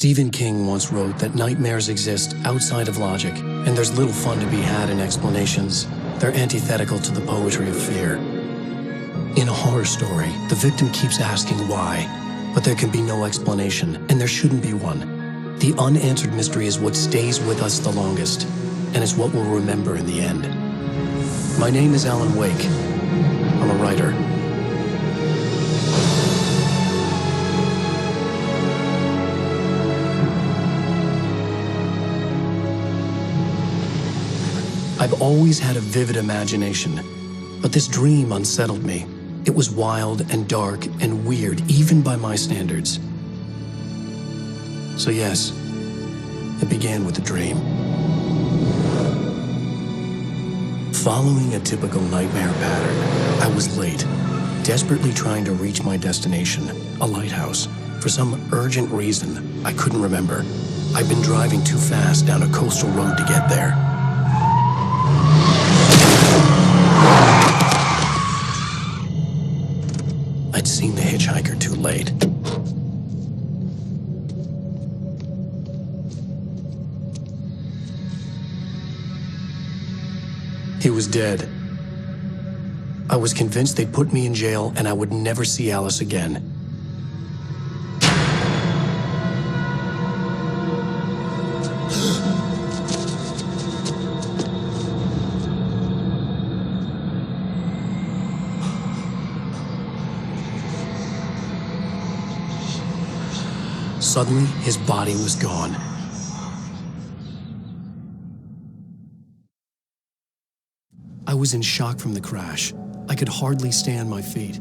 Stephen King once wrote that nightmares exist outside of logic, and there's little fun to be had in explanations. They're antithetical to the poetry of fear. In a horror story, the victim keeps asking why, but there can be no explanation, and there shouldn't be one. The unanswered mystery is what stays with us the longest, and is what we'll remember in the end. My name is Alan Wake. I'm a writer. I've always had a vivid imagination, but this dream unsettled me. It was wild and dark and weird, even by my standards. So yes, it began with a dream. Following a typical nightmare pattern, I was late, desperately trying to reach my destination, a lighthouse. For some urgent reason, I couldn't remember. I'd been driving too fast down a coastal road to get there. I'd seen the hitchhiker too late. He was dead. I was convinced they'd put me in jail and I would never see Alice again. Suddenly, his body was gone. I was in shock from the crash. I could hardly stay on my feet.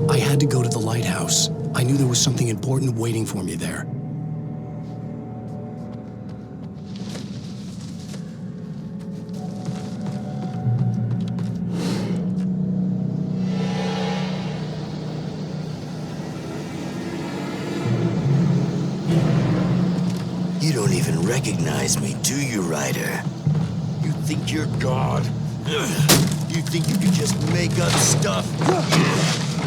I had to go to the lighthouse. I knew there was something important waiting for me there. You don't even recognize me, do you, Ryder? You think you're God? You think you can just make up stuff?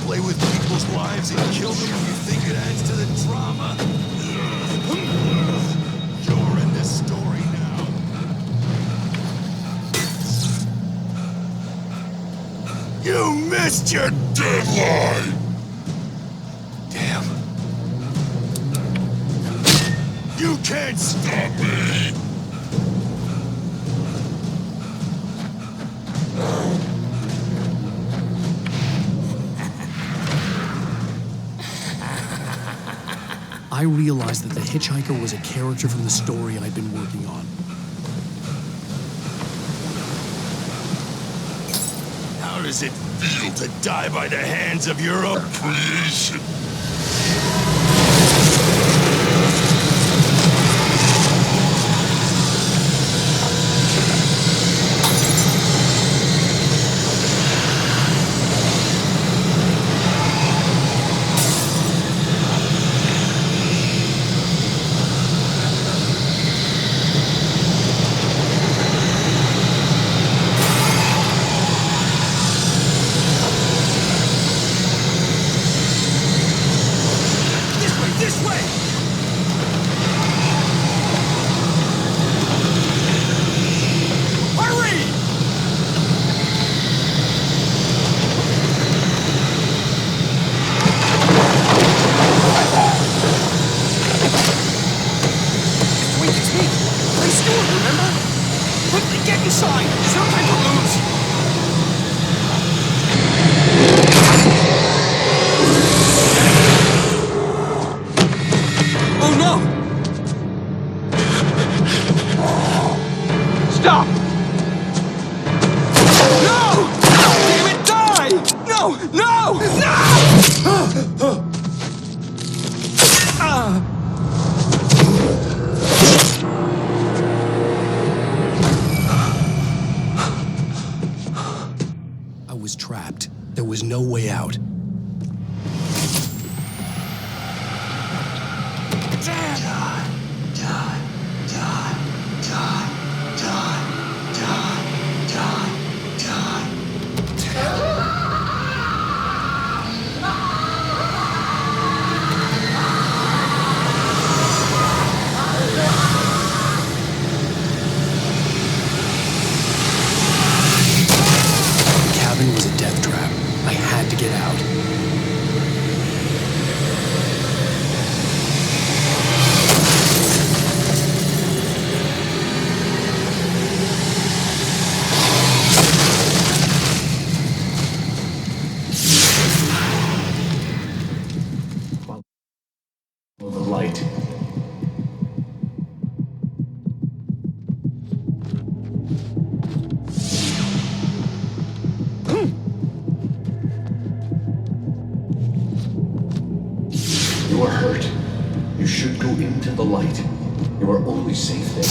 Play with people's lives and kill them when you think it adds to the drama? You're in this story now. You missed your deadline! Damn. You can't stop me! I realized that the hitchhiker was a character from the story I'd been working on. How does it feel to die by the hands of your own creation? Stop! No! Damn it, die! No! No! No! I was trapped. There was no way out. The cabin was a death trap. I had to get out. The light. You are hurt. You should go into the light. You are only safe there.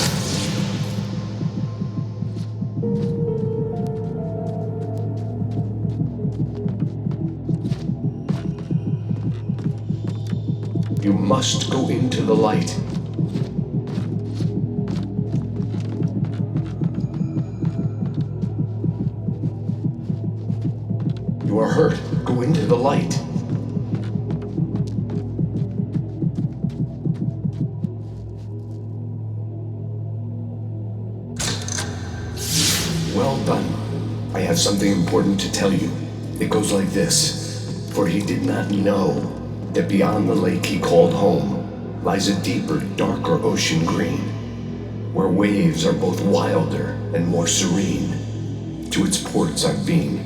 You must go into the light. You are hurt. Go into the light. Well done. I have something important to tell you. It goes like this. For he did not know that beyond the lake he called home lies a deeper, darker ocean green, where waves are both wilder and more serene. To its ports I've been.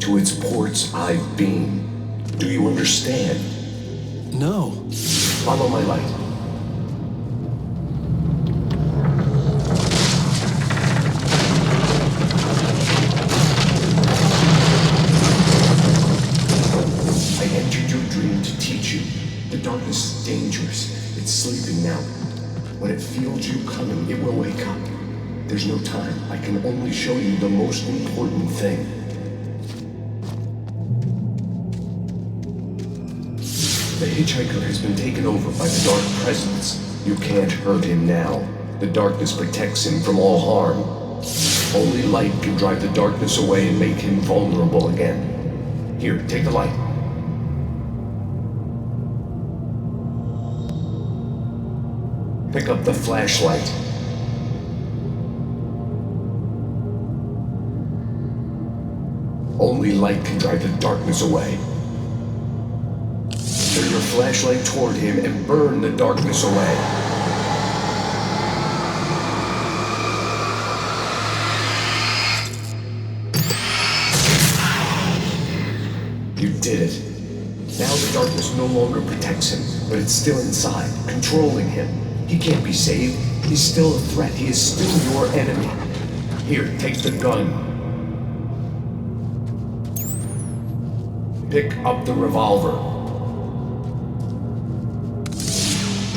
To its ports I've been. Do you understand? No. Follow my light. I entered your dream to teach you. The darkness is dangerous. It's sleeping now. When it feels you coming, it will wake up. There's no time. I can only show you the most important thing. The hitchhiker has been taken over by the dark presence. You can't hurt him now. The darkness protects him from all harm. Only light can drive the darkness away and make him vulnerable again. Here, take the light. Pick up the flashlight. Only light can drive the darkness away. Turn your flashlight toward him and burn the darkness away. You did it. Now the darkness no longer protects him, but it's still inside, controlling him. He can't be saved. He's still a threat. He is still your enemy. Here, take the gun. Pick up the revolver.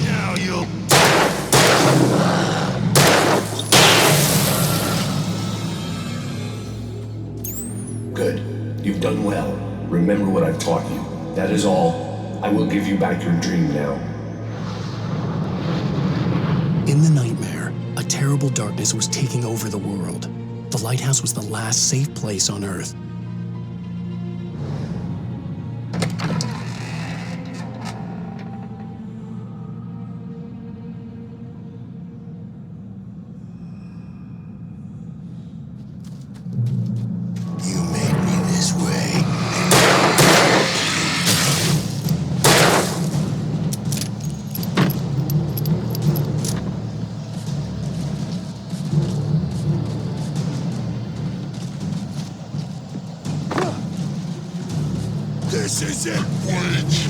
Now you'll... Good. You've done well. Remember what I've taught you. That is all. I will give you back your dream now. In the nightmare, a terrible darkness was taking over the world. The lighthouse was the last safe place on Earth. You made me this way. This is it, Witch!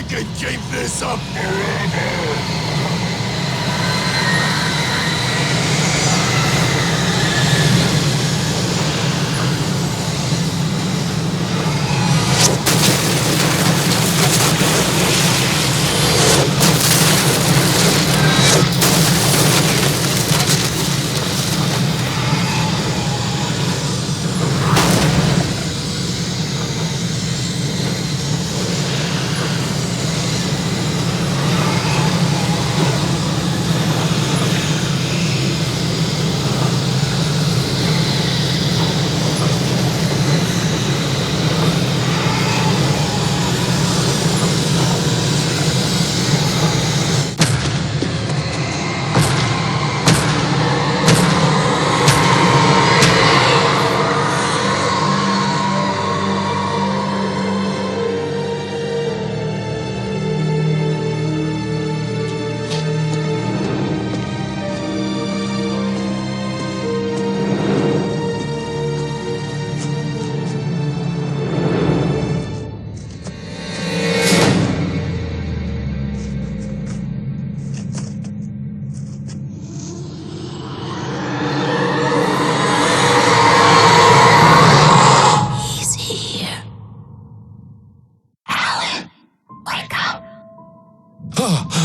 I can keep this up forever!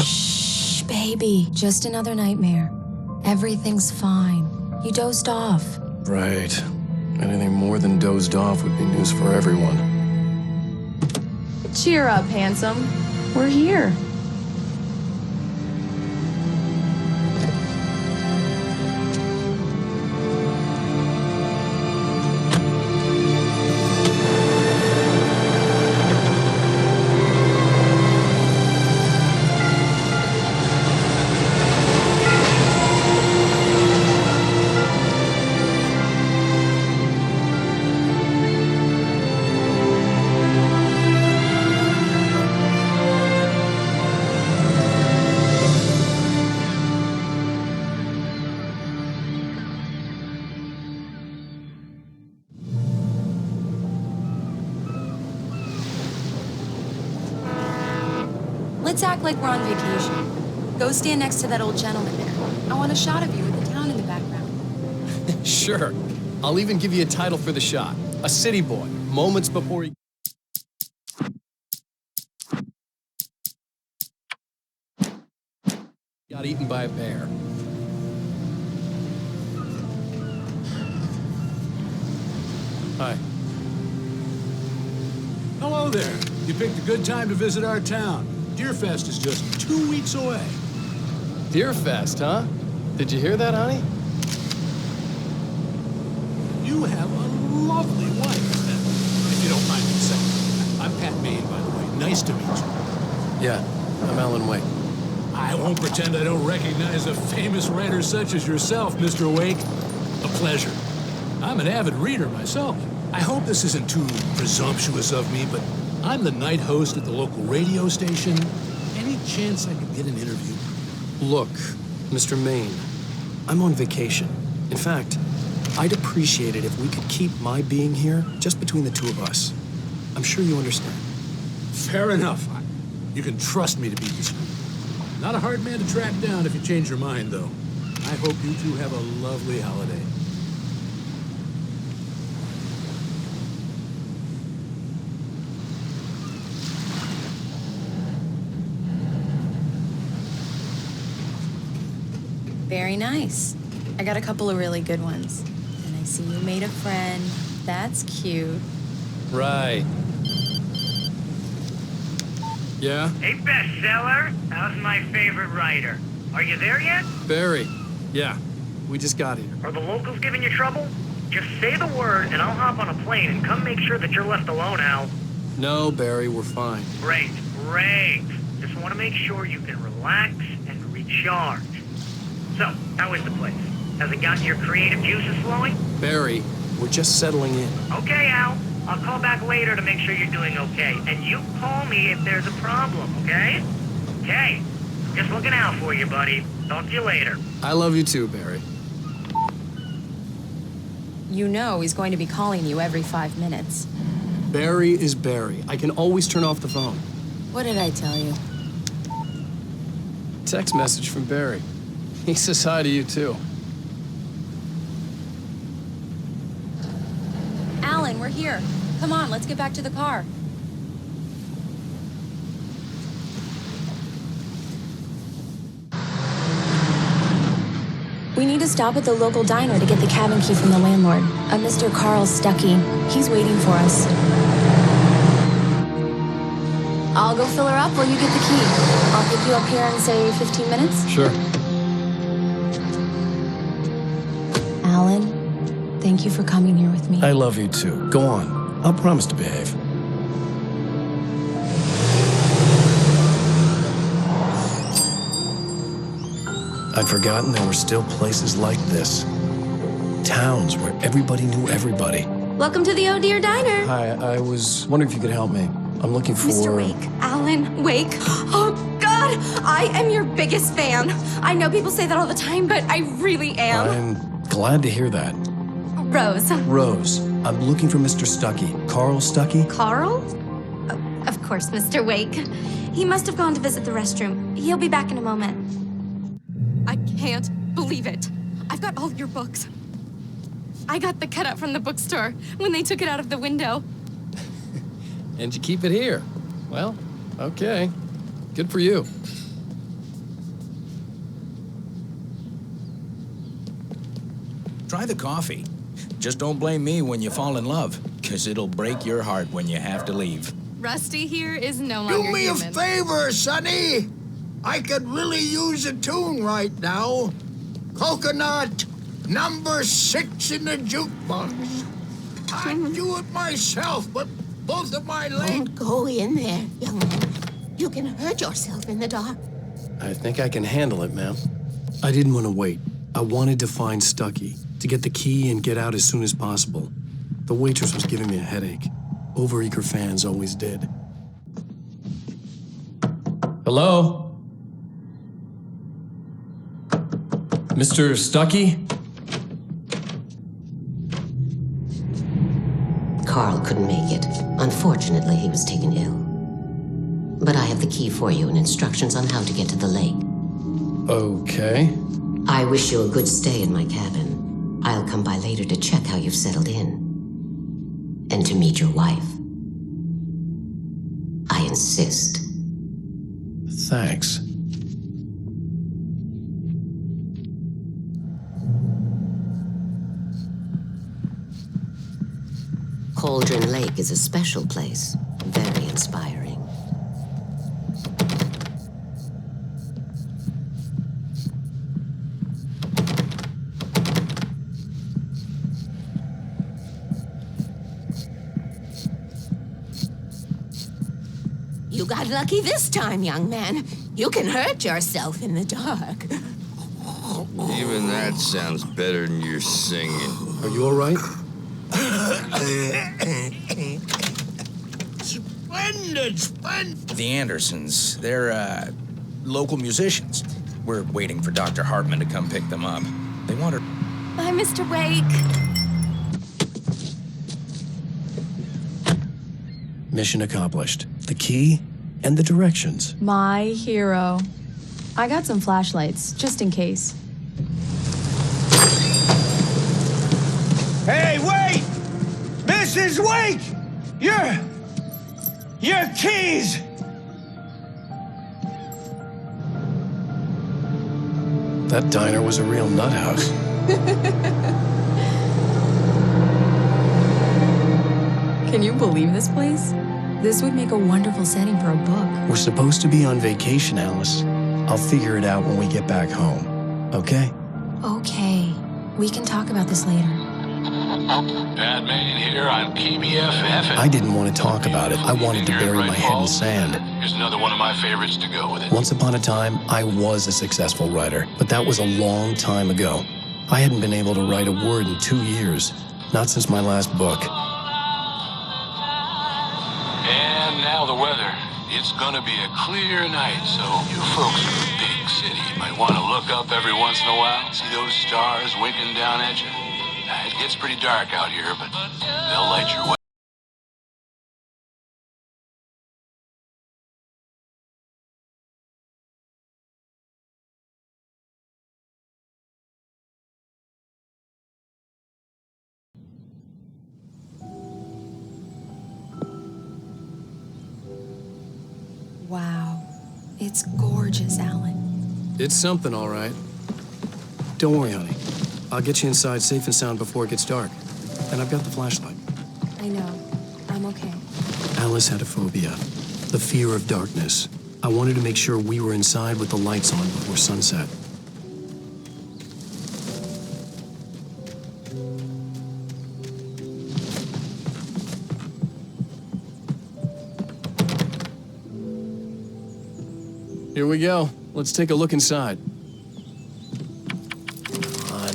Shh, baby. Just another nightmare. Everything's fine. You dozed off. Right. Anything more than dozed off would be news for everyone. Cheer up, handsome. We're here. Let's act like we're on vacation. Go stand next to that old gentleman there. I want a shot of you with the town in the background. Sure. I'll even give you a title for the shot. A city boy, moments before he... got eaten by a bear. Hi. Hello there. You picked a good time to visit our town. Deerfest is just 2 weeks away. Deerfest, huh? Did you hear that, honey? You have a lovely wife, if you don't mind me saying. I'm Pat Maine, by the way. Nice to meet you. Yeah, I'm Alan Wake. I won't pretend I don't recognize a famous writer such as yourself, Mr. Wake. A pleasure. I'm an avid reader myself. I hope this isn't too presumptuous of me, but I'm the night host at the local radio station. Any chance I could get an interview? Look, Mr. Maine, I'm on vacation. In fact, I'd appreciate it if we could keep my being here just between the two of us. I'm sure you understand. Fair enough. You can trust me to be discreet. Not a hard man to track down if you change your mind, though. I hope you two have a lovely holiday. Very nice. I got a couple of really good ones. And I see you made a friend. That's cute. Right. Yeah? Hey, bestseller. How's my favorite writer? Are you there yet? Barry. Yeah, we just got here. Are the locals giving you trouble? Just say the word and I'll hop on a plane and come make sure that you're left alone, Al. No, Barry, we're fine. Great, great. Just want to make sure you can relax and recharge. So, how is the place? Has it gotten your creative juices flowing? Barry, we're just settling in. Okay, Al. I'll call back later to make sure you're doing okay. And you call me if there's a problem, okay? Okay. Just looking out for you, buddy. Talk to you later. I love you too, Barry. You know he's going to be calling you every 5 minutes. Barry is Barry. I can always turn off the phone. What did I tell you? Text message from Barry. He says hi to you, too. Alan, we're here. Come on, let's get back to the car. We need to stop at the local diner to get the cabin key from the landlord, a Mr. Carl Stuckey. He's waiting for us. I'll go fill her up while you get the key. I'll pick you up here in, say, 15 minutes? Sure. Alan, thank you for coming here with me. I love you, too. Go on. I'll promise to behave. I'd forgotten there were still places like this. Towns where everybody knew everybody. Welcome to the Oh Dear Diner. Hi, I was wondering if you could help me. I'm looking for... Mr. Wake. Alan Wake. Oh, God! I am your biggest fan. I know people say that all the time, but I really am. I'm glad to hear that. Rose. Rose, I'm looking for Mr. Stuckey. Carl Stuckey? Carl? Oh, of course, Mr. Wake. He must have gone to visit the restroom. He'll be back in a moment. I can't believe it. I've got all your books. I got the cutout from the bookstore when they took it out of the window. And you keep it here. Well, okay. Good for you. Try the coffee. Just don't blame me when you fall in love, 'cause it'll break your heart when you have to leave. Rusty here is no longer Do me human. a favor, Sonny. I could really use a tune right now. Coconut, number 6 in the jukebox. I'd do it myself, but both of my legs... Don't go in there, young man. You can hurt yourself in the dark. I think I can handle it, ma'am. I didn't want to wait. I wanted to find Stuckey, to get the key and get out as soon as possible. The waitress was giving me a headache. Overeager fans always did. Hello? Mr. Stuckey? Carl couldn't make it. Unfortunately, he was taken ill. But I have the key for you and instructions on how to get to the lake. Okay. I wish you a good stay in my cabin. I'll come by later to check how you've settled in. And to meet your wife. I insist. Thanks. Cauldron Lake is a special place. Very inspiring. You got lucky this time, young man. You can hurt yourself in the dark. Even that sounds better than your singing. Are you all right? Splendid, splendid. The Andersons, they're, local musicians. We're waiting for Dr. Hartman to come pick them up. They want her... Bye, Mr. Wake. Mission accomplished. The key and the directions. My hero. I got some flashlights, just in case. Hey, wait! Mrs. Wake! Your keys! That diner was a real nut house. Can you believe this place? This would make a wonderful setting for a book. We're supposed to be on vacation, Alice. I'll figure it out when we get back home. Okay? Okay. We can talk about this later. Bad man here on KBFF. I didn't want to talk about it. I wanted to bury my head in sand. Here's another one of my favorites to go with it. Once upon a time, I was a successful writer, but that was a long time ago. I hadn't been able to write a word in 2 years. Not since my last book. And now the weather. It's gonna be a clear night, so you folks in the big city might want to look up every once in a while, see those stars winking down at you. It gets pretty dark out here, but they'll light your way. It's gorgeous, Alan. It's something, all right. Don't worry, honey. I'll get you inside safe and sound before it gets dark. And I've got the flashlight. I know. I'm okay. Alice had a phobia. The fear of darkness. I wanted to make sure we were inside with the lights on before sunset. Here we go. Let's take a look inside. Come on.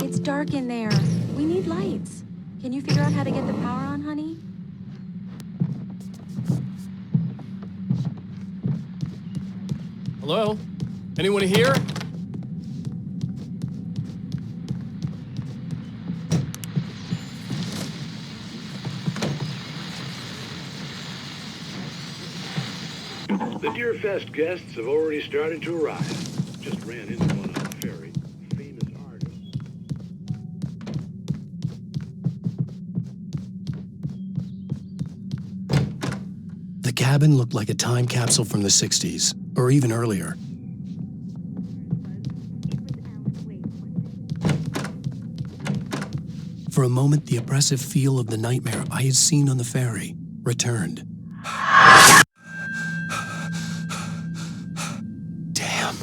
It's dark in there. We need lights. Can you figure out how to get the power on, honey? Hello? Anyone here? The Deerfest guests have already started to arrive. Just ran into one on the ferry. Famous artist. The cabin looked like a time capsule from the 60s, or even earlier. For a moment, the oppressive feel of the nightmare I had seen on the ferry returned. Damn.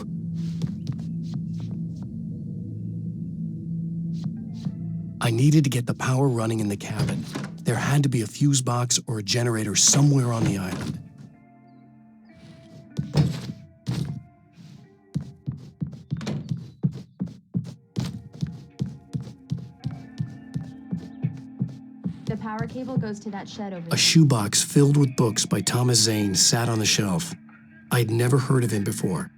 I needed to get the power running in the cabin. There had to be a fuse box or a generator somewhere on the island. The power cable goes to that shed over there. A shoebox filled with books by Thomas Zane sat on the shelf. I'd never heard of him before.